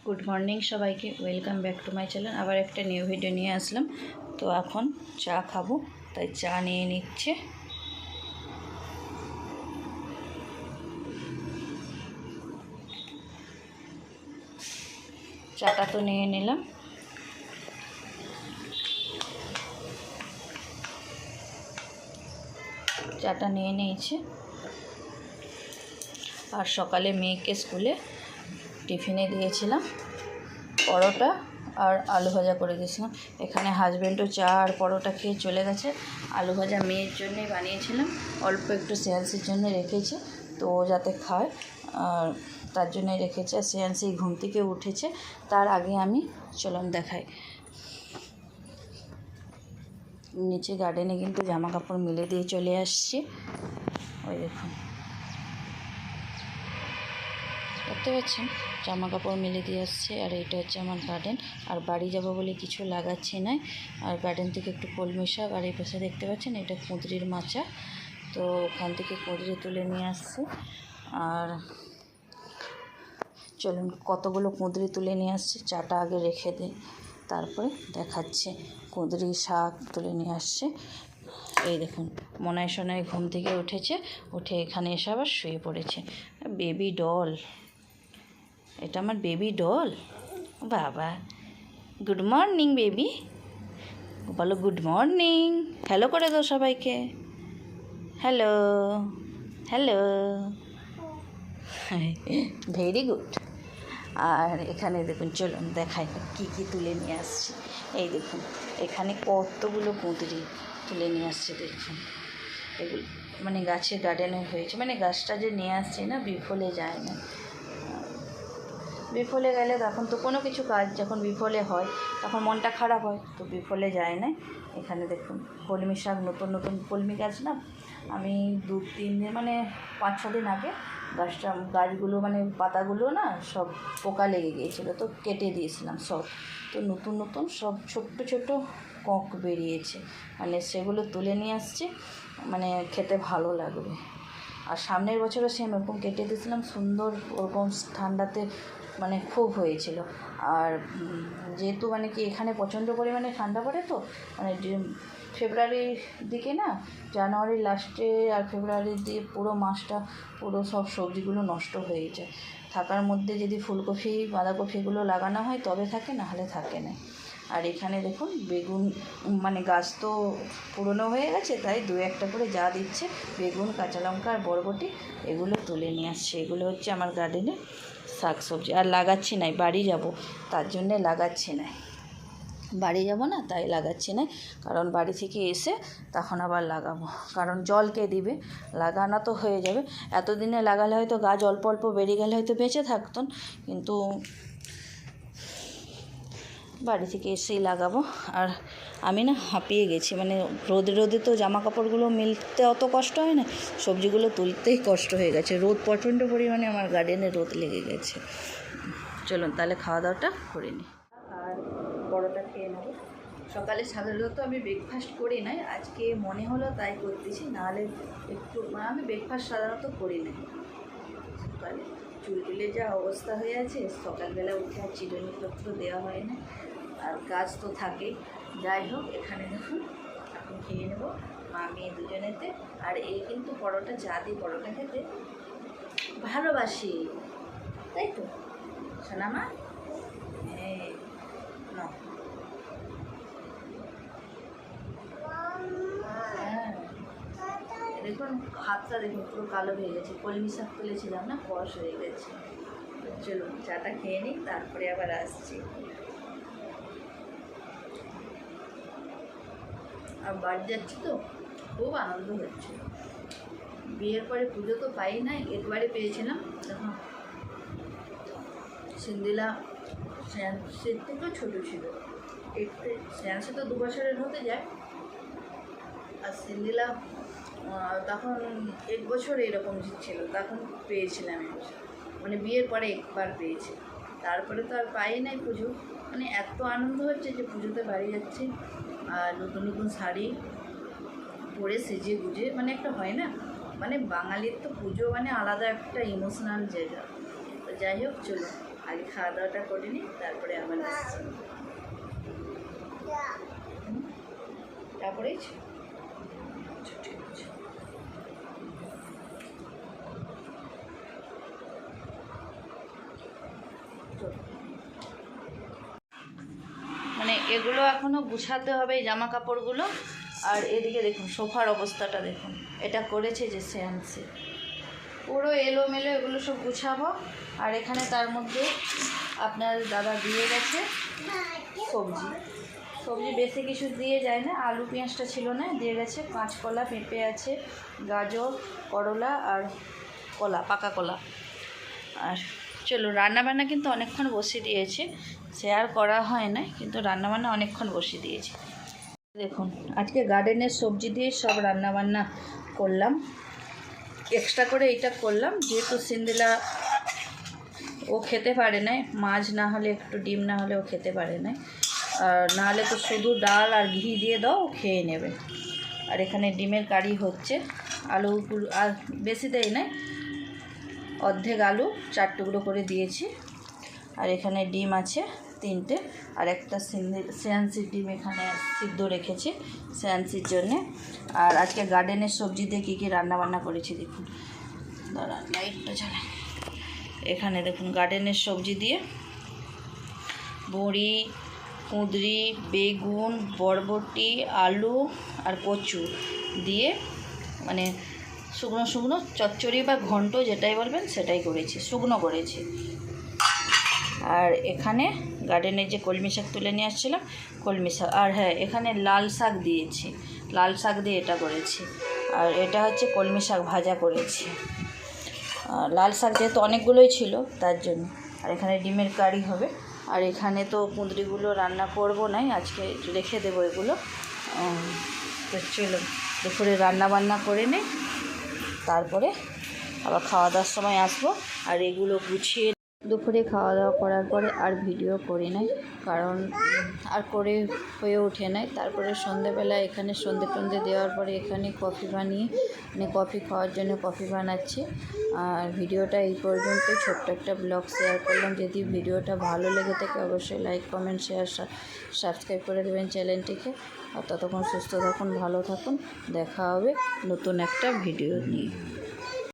Good morning সবাইকে, welcome back to my channel. আবার একটা নিউ ভিডিও নিয়ে আসলাম। তো এখন চা খাবো, তাই চা নিয়ে নিচ্ছে। চাটা তো নিয়ে নিলাম। চাটা নিয়ে নিয়েছে। আর সকালে মেয়েকে স্কুলে টিফিনে দিয়েছিলাম পরোটা আর আলু ভাজা করে দিয়েছিলাম। এখানে হাজব্যান্ডও চা আর পরোটা খেয়ে চলে গেছে। আলু ভাজা মেয়ের জন্যই বানিয়েছিলাম, অল্প একটু শ্রেয়াংসীর জন্য রেখেছে, তো ও যাতে খায় আর তার জন্যই রেখেছে। আর শ্রেয়াংসী ঘুম থেকে উঠেছে, তার আগে আমি চলুন দেখাই। নিচে গার্ডেনে কিন্তু জামা কাপড় মেলে দিয়ে চলে আসছি। ওই দেখুন, দেখতে পাচ্ছেন জামা কাপড় মেলে দিয়ে আসছে। আর এটা হচ্ছে আমার গার্ডেন। আর বাড়ি যাব বলে কিছু লাগাচ্ছি না। আর গার্ডেন থেকে একটু কলমি শাক, আর এই পাশে দেখতে পাচ্ছেন এটা কুঁদরির মাচা, তো ওখান থেকে কুঁদরি তুলে নিয়ে আসছে। আর চলুন কতগুলো কুঁদরি তুলে নিয়ে আসছে, চাটা আগে রেখে দিই, তারপরে দেখাচ্ছে। কুঁদরি শাক তুলে নিয়ে আসছে। এই দেখুন, মনায় সোনায় ঘুম থেকে উঠেছে, উঠে এখানে এসে আবার শুয়ে পড়েছে। বেবি ডল, এটা আমার বেবি ডল। বাবা, গুড মর্নিং বেবি, বলো গুড মর্নিং। হ্যালো করে দাও সবাইকে, হ্যালো হ্যালো। Very good. আর এখানে দেখুন, চলুন দেখাই কী কী তুলে নিয়ে আসছি। এই দেখুন, এখানে কতগুলো কুঁদরি তুলে নিয়ে আসছে। দেখুন এগুলো মানে গাছের গার্ডেনে হয়েছে, মানে গাছটা যে নিয়ে আসছে না, বিফলে যায় না। বিফলে গেলে তখন তো কোনো কিছু কাজ যখন বিফলে হয় তখন মনটা খারাপ হয়, তো বিফলে যায় না। এখানে দেখুন কলমি শাক, নতুন নতুন কলমি গাছ না, আমি 2-3 দিন মানে 5-6 দিন আগে গাছগুলো মানে পাতাগুলো না সব পোকা লেগে গিয়েছিলো, তো কেটে দিয়েছিলাম সব। তো নতুন নতুন সব ছোট্ট ছোট্ট কক বেরিয়েছে, মানে সেগুলো তুলে নিয়ে আসছি, মানে খেতে ভালো লাগবে। আর সামনের বছরও সেম ওরকম কেটে দিয়েছিলাম, সুন্দর ওরকম ঠান্ডাতে মানে খুব হয়েছিল। আর যেহেতু মানে কি এখানে প্রচণ্ড পরিমাণে ঠান্ডা পড়ে, তো মানে ফেব্রুয়ারির দিকে না, জানুয়ারির লাস্টে আর ফেব্রুয়ারির দিকে পুরো মাসটা পুরো সব সবজিগুলো নষ্ট হয়ে যায়। থাকার মধ্যে যদি ফুলকপি বাঁধাকপিগুলো লাগানো হয় তবে থাকে, না হলে থাকে না। আর এখানে দেখুন বেগুন, মানে গাছ তো পুরনো হয়ে গেছে, তাই 2-1টা করে যা দিচ্ছে বেগুন, কাঁচা লঙ্কা আর বরবটি, এগুলো তুলে নিয়ে আসছে। এগুলো হচ্ছে আমার গার্ডেনে শাক সবজি। আর লাগাচ্ছি না, বাড়ি যাব তার জন্যে লাগাচ্ছি না, বাড়ি যাব না তাই লাগাচ্ছি না, কারণ বাড়ি থেকে এসে তখন আবার লাগাবো। কারণ জল কে দিবে, লাগানো তো হয়ে যাবে। এতদিনে লাগালে হয়তো গাছ অল্প অল্প বেরিয়ে গেলে হয়তো বেঁচে থাকতেন, কিন্তু বাড়ি থেকে এসেই লাগাবো। আর আমি না হাঁপিয়ে গেছি, মানে রোদে রোদে তো জামা কাপড়গুলো মেলতে অত কষ্ট হয় না, সবজিগুলো তুলতেই কষ্ট হয়ে গেছে। রোদ প্রচণ্ড পরিমাণে আমার গার্ডেনে রোদ লেগে গেছে। চলুন তাহলে খাওয়া দাওয়াটা করে নিই আর বড়টা খেয়ে নেবো। সকালে সাধারণত আমি ব্রেকফাস্ট করি নাই, আজকে মনে হলো তাই করতেছি, নাহলে একটু আমি ব্রেকফাস্ট সাধারণত করি নাই। সকালে চুল টুলে যা অবস্থা হয়ে আছে, সকালবেলা উঠে আর চিরুনিপত্র দেওয়া হয় না, আর কাজ তো থাকেই। যাই হোক, এখানে দেখুন এখন খেয়ে নেবো মা মেয়ে দুজনেতে। আর এই কিন্তু পরোটা, চা দিয়ে পরোটা খেতে ভালোবাসি, তাই তো সোনামা? হ্যাঁ, না দেখুন হাতটা দেখুন পুরো কালো হয়ে গেছে, কলমি শাক তুলেছিলাম না, কষ হয়ে গেছে। চলুন চাটা খেয়ে নিই, তারপরে আবার আসছি। আর বাড়ি যাচ্ছি তো খুব আনন্দ হচ্ছে। বিয়ের পরে পুজো তো পাই নাই, একবারে পেয়েছিলাম, তখন সিন্দিলা শ্রেয়াংসের থেকেও ছোটো ছিল। শ্রেয়াংসে তো 2 বছরের হতে যায়, আর সিন্দিলা তখন 1 বছর এরকম ছিল, তখন পেয়েছিলাম এবছর, মানে বিয়ের পরে একবার পেয়েছি। তারপরে তো আর পাই নাই পুজো, মানে এত আনন্দ হচ্ছে যে পুজোতে বাড়ি যাচ্ছি। আর নতুন নতুন শাড়ি পরে সেজে গুজে, মানে একটা হয় না, মানে বাঙালির তো পুজো মানে আলাদা একটা ইমোশনাল জায়গা। তো যাই হোক, চলো আগে খাওয়া দাওয়াটা করে নিই, তারপরে আবার আসছি। তারপরেই আচ্ছা ঠিক আছে। মানে এগুলো এখনও গুছাতে হবে, এই জামা কাপড়গুলো। আর এদিকে দেখুন সোফার অবস্থাটা দেখুন, এটা করেছে যে সেয়ান্সে পুরো এলোমেলো, এগুলো সব গুছাবো। আর এখানে তার মধ্যে আপনার দাদা দিয়ে গেছে সবজি। সবজি বেশি কিছু দিয়ে যায় না, আলু পেঁয়াজটা ছিল না, দিয়ে গেছে কাঁচকলা, পেঁপে আছে, গাজর, করলা আর কলা, পাকা কলা। আর চলো রান্নাবান্না কিন্তু অনেকক্ষণ বসিয়ে দিয়েছে, শেয়ার করা হয় না, কিন্তু রান্নাবান্না অনেকক্ষণ বসিয়ে দিয়েছে। দেখুন আজকে গার্ডেনের সবজি দিয়ে সব রান্নাবান্না করলাম, এক্সট্রা করে এইটা করলাম যেহেতু সিন্দিলা ও খেতে পারে না, মাছ না হলে একটু ডিম না হলে ও খেতে পারে না, আর নাহলে তো শুধু ডাল আর ঘি দিয়ে দাও ও খেয়ে নেবে। আর এখানে ডিমের কারি হচ্ছে, আলুগুলো আর বেশি দেয় না, অর্ধেক আলু 4 টুকরো করে দিয়েছি। আর এখানে ডিম আছে 3টে, আর একটা সেয়ান্সির ডিম এখানে সিদ্ধ রেখেছি সেয়ান্সির জন্যে। আর আজকে গার্ডেনের সবজি দিয়ে কী কী রান্নাবান্না করেছি দেখুন, দাঁড়া লাইটটা জ্বালাই। এখানে দেখুন গার্ডেনের সবজি দিয়ে বড়ি, কুঁদরি, বেগুন, বরবটি, আলু আর কচু দিয়ে মানে শুকনো শুকনো চচ্চড়ি বা ঘন্ট যেটাই বলবেন সেটাই করেছি, শুকনো করেছি। আর এখানে গার্ডেনের যে কলমি শাক তুলে নিয়ে আসছিলাম, কলমি শাক। আর হ্যাঁ এখানে লাল শাক দিয়েছি, লাল শাক দিয়ে এটা করেছি। আর এটা হচ্ছে কলমি শাক ভাজা করেছি। লাল শাক যেহেতু অনেকগুলোই ছিল তার জন্য। আর এখানে ডিমের কারি হবে। আর এখানে তো কুঁদরিগুলো রান্না করব নাই, আজকে রেখে দেবো এগুলো। তো চলো দুপুরে রান্না বান্না করে নিই, তারপরে আবার খাওয়া দাওয়ার সময় আসবো। আর এগুলো গুছিয়ে দুপুরে খাওয়া দাওয়া করার পরে আর ভিডিও করি নাই, কারণ আর করে হয়ে ওঠে নাই। তারপরে সন্ধেবেলা এখানে সন্ধে দেওয়ার পরে এখানে কফি বানিয়ে মানে কফি খাওয়ার জন্য কফি বানাচ্ছি। আর ভিডিওটা এই পর্যন্ত, ছোট্ট একটা ব্লগ শেয়ার করলাম। যদি ভিডিওটা ভালো লেগে থাকে অবশ্যই লাইক, কমেন্ট, শেয়ার, সাবস্ক্রাইব করে দেবেন চ্যানেলটিকে। আর ততক্ষণ সুস্থ থাকুন, ভালো থাকুন, দেখা হবে নতুন একটা ভিডিও নিয়ে।